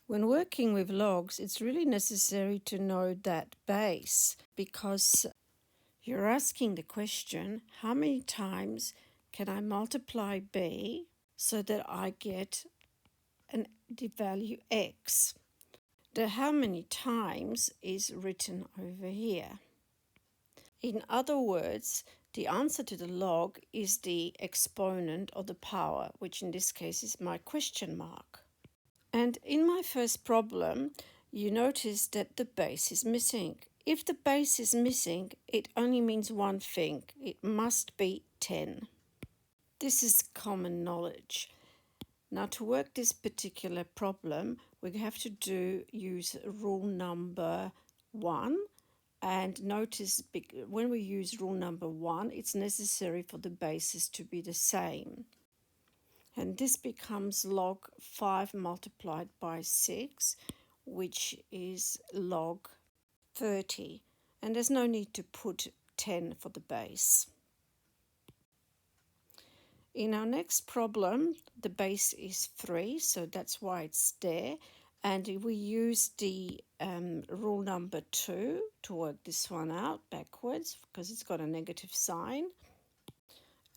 When working with logs, it's really necessary to know that base because you're asking the question, how many times can I multiply b so that I get the value x? The how many times is written over here. In other words, the answer to the log is the exponent of the power, which in this case is my question mark. And in my first problem, you notice that the base is missing. If the base is missing, it only means one thing. It must be 10. This is common knowledge. Now, to work this particular problem, we have to use rule number 1. And notice when we use rule number 1, it's necessary for the bases to be the same. And this becomes log 5 multiplied by 6, which is log 30. And there's no need to put 10 for the base. In our next problem, the base is 3, so that's why it's there. And we use the rule number 2 to work this one out backwards because it's got a negative sign.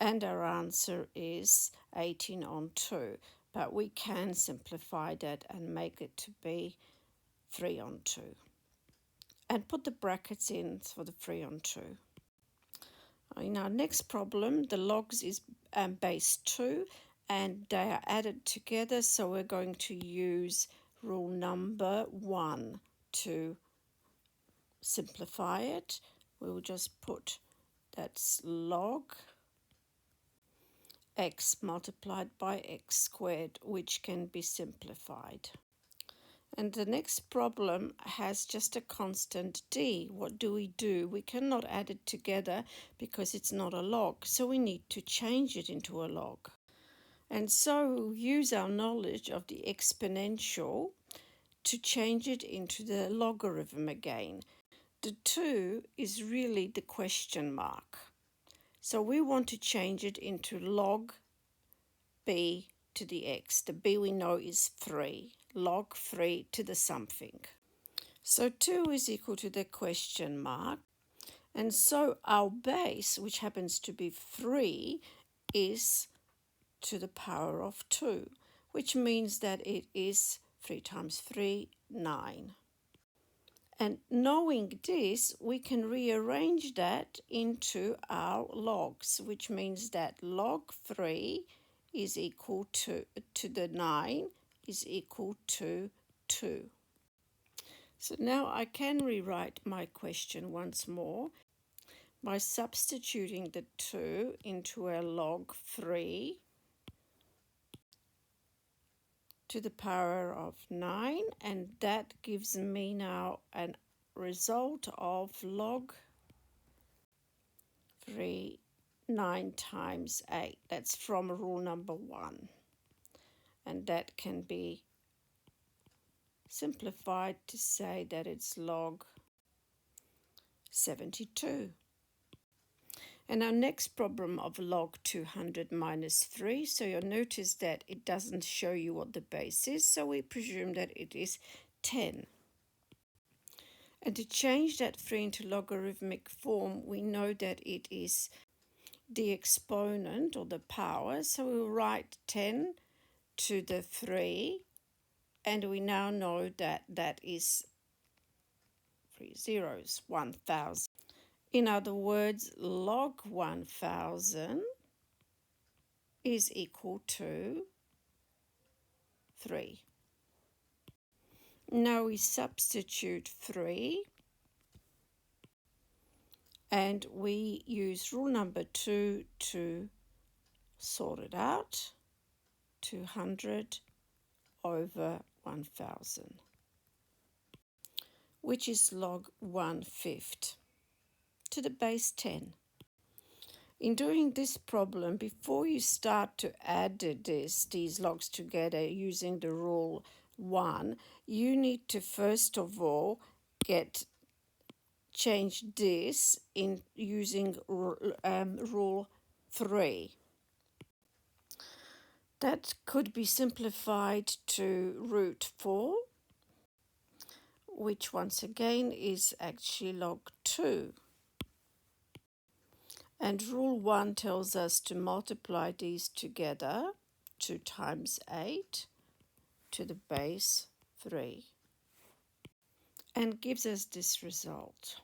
And our answer is 18 on 2. But we can simplify that and make it to be 3 on 2. And put the brackets in for the 3 on 2. In our next problem, the logs is base 2 and they are added together, so we're going to use rule number 1 to simplify it. We'll just put that's log x multiplied by x squared, which can be simplified. And the next problem has just a constant d. What do? We cannot add it together because it's not a log, so we need to change it into a log. And so we'll use our knowledge of the exponential to change it into the logarithm again. The 2 is really the question mark. So we want to change it into log b to the x. The b we know is 3. Log 3 to the something. So 2 is equal to the question mark. And so our base, which happens to be 3, is to the power of 2, which means that it is 3 times 3, 9. And knowing this, we can rearrange that into our logs, which means that log 3 is equal to the 9 is equal to 2. So now I can rewrite my question once more by substituting the 2 into a log 3 to the power of 9, and that gives me now a result of log 3, 9 times 8. That's from rule number 1. And that can be simplified to say that it's log 72. And our next problem of log 200 minus 3, so you'll notice that it doesn't show you what the base is, so we presume that it is 10. And to change that 3 into logarithmic form, we know that it is the exponent or the power, so we'll write 10 to the 3, and we now know that that is 3 zeros, 1,000. In other words, log 1,000 is equal to 3. Now we substitute 3 and we use rule number 2 to sort it out. 200 over 1,000, which is log 1/5 to the base 10. In doing this problem, before you start to add these logs together using the rule 1, you need to first of all change this in using rule 3. That could be simplified to root 4, which once again is actually log 2. And rule 1 tells us to multiply these together, 2 times 8 to the base 3, and gives us this result.